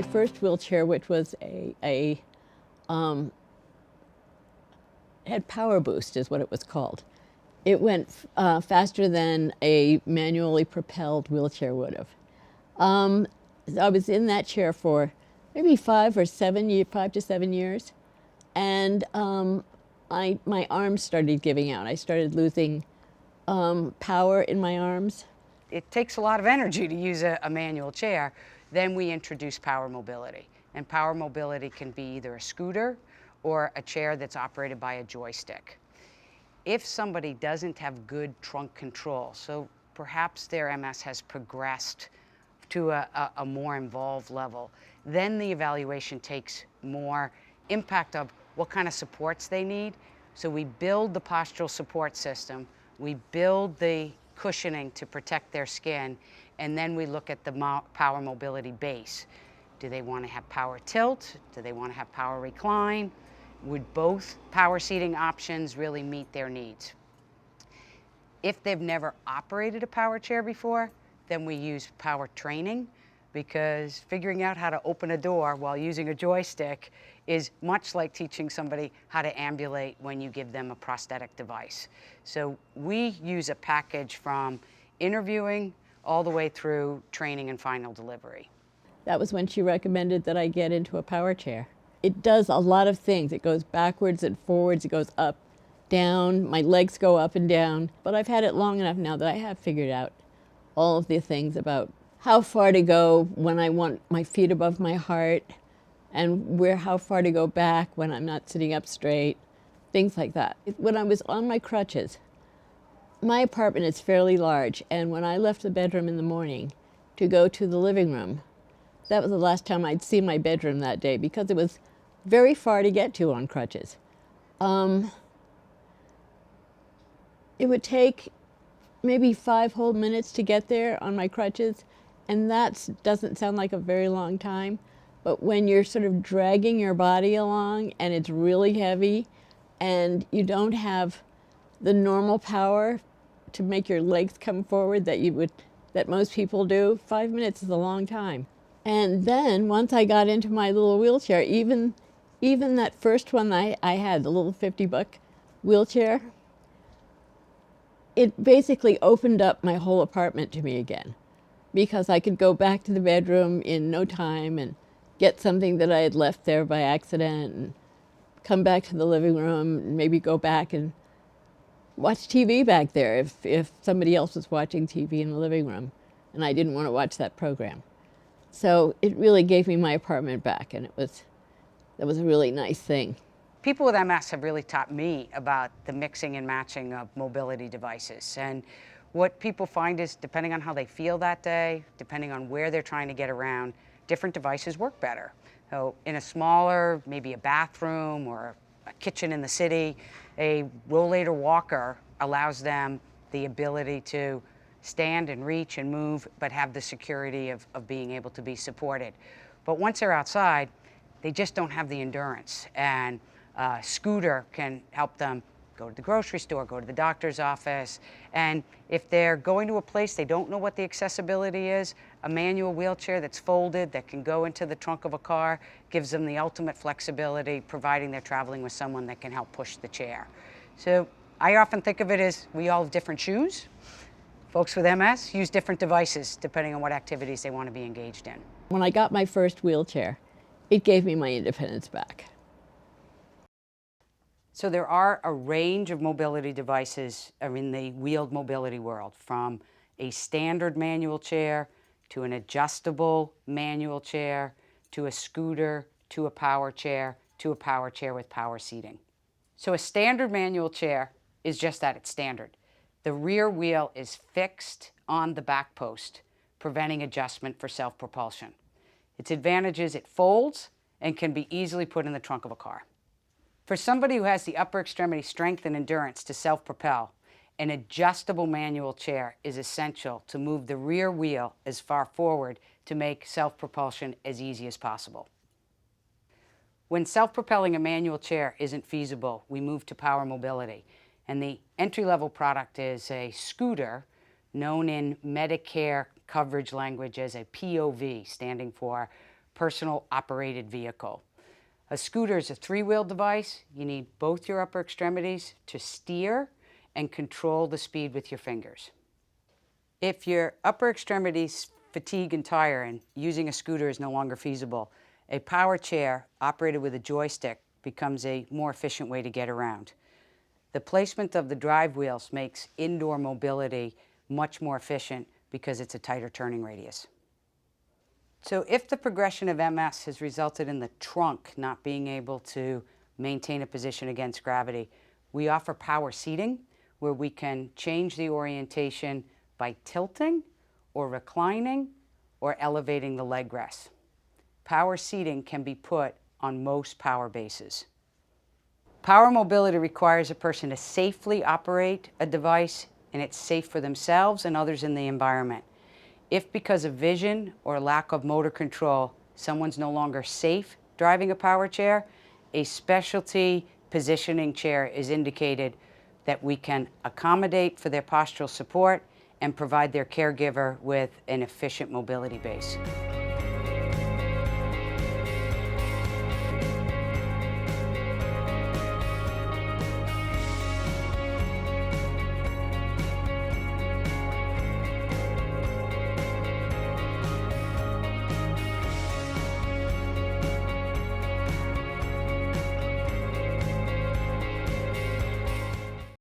my first wheelchair, which was had power boost is what it was called. It went faster than a manually propelled wheelchair would have. I was in that chair for maybe 5 to 7 years, and my arms started giving out. I started losing power in my arms. It takes a lot of energy to use a manual chair. Then we introduce power mobility. And power mobility can be either a scooter or a chair that's operated by a joystick. If somebody doesn't have good trunk control, so perhaps their MS has progressed to a more involved level, then the evaluation takes more impact of what kind of supports they need. So we build the postural support system, we build the cushioning to protect their skin, and then we look at the power mobility base. Do they want to have power tilt? Do they want to have power recline? Would both power seating options really meet their needs? If they've never operated a power chair before, then we use power training, because figuring out how to open a door while using a joystick is much like teaching somebody how to ambulate when you give them a prosthetic device. So we use a package from interviewing all the way through training and final delivery. That was when she recommended that I get into a power chair. It does a lot of things. It goes backwards and forwards, it goes up, down, my legs go up and down. But I've had it long enough now that I have figured out all of the things about how far to go when I want my feet above my heart, and how far to go back when I'm not sitting up straight, things like that. When I was on my crutches, my apartment is fairly large, and when I left the bedroom in the morning to go to the living room, that was the last time I'd see my bedroom that day, because it was very far to get to on crutches. It would take maybe 5 whole minutes to get there on my crutches, and that doesn't sound like a very long time, but when you're sort of dragging your body along and it's really heavy and you don't have the normal power to make your legs come forward that most people do, 5 minutes is a long time. And then once I got into my little wheelchair, even that first one I had, the little $50 wheelchair, it basically opened up my whole apartment to me again, because I could go back to the bedroom in no time and get something that I had left there by accident and come back to the living room and maybe go back and watch TV back there if somebody else was watching TV in the living room and I didn't want to watch that program. So it really gave me my apartment back, and that was a really nice thing. People with MS have really taught me about the mixing and matching of mobility devices. And what people find is, depending on how they feel that day, depending on where they're trying to get around, different devices work better. So in a smaller, maybe a bathroom or a kitchen in the city, a rollator walker allows them the ability to stand and reach and move, but have the security of being able to be supported. But once they're outside, they just don't have the endurance. And a scooter can help them go to the grocery store, go to the doctor's office. And if they're going to a place they don't know what the accessibility is, a manual wheelchair that's folded, that can go into the trunk of a car, gives them the ultimate flexibility, providing they're traveling with someone that can help push the chair. So I often think of it as we all have different shoes. Folks with MS use different devices depending on what activities they want to be engaged in. When I got my first wheelchair, it gave me my independence back. So there are a range of mobility devices in the wheeled mobility world, from a standard manual chair to an adjustable manual chair to a scooter to a power chair to a power chair with power seating. So a standard manual chair is just that, it's standard. The rear wheel is fixed on the back post, preventing adjustment for self-propulsion. Its advantage is it folds and can be easily put in the trunk of a car. For somebody who has the upper extremity strength and endurance to self-propel, an adjustable manual chair is essential to move the rear wheel as far forward to make self-propulsion as easy as possible. When self-propelling a manual chair isn't feasible, we move to power mobility. And the entry-level product is a scooter, known in Medicare coverage language as a POV, standing for personal operated vehicle. A scooter is a three-wheel device. You need both your upper extremities to steer and control the speed with your fingers. If your upper extremities fatigue and tire and using a scooter is no longer feasible, a power chair operated with a joystick becomes a more efficient way to get around. The placement of the drive wheels makes indoor mobility much more efficient because it's a tighter turning radius. So if the progression of MS has resulted in the trunk not being able to maintain a position against gravity, we offer power seating, where we can change the orientation by tilting or reclining or elevating the leg rest. Power seating can be put on most power bases. Power mobility requires a person to safely operate a device, and it's safe for themselves and others in the environment. If because of vision or lack of motor control, someone's no longer safe driving a power chair, a specialty positioning chair is indicated that we can accommodate for their postural support and provide their caregiver with an efficient mobility base.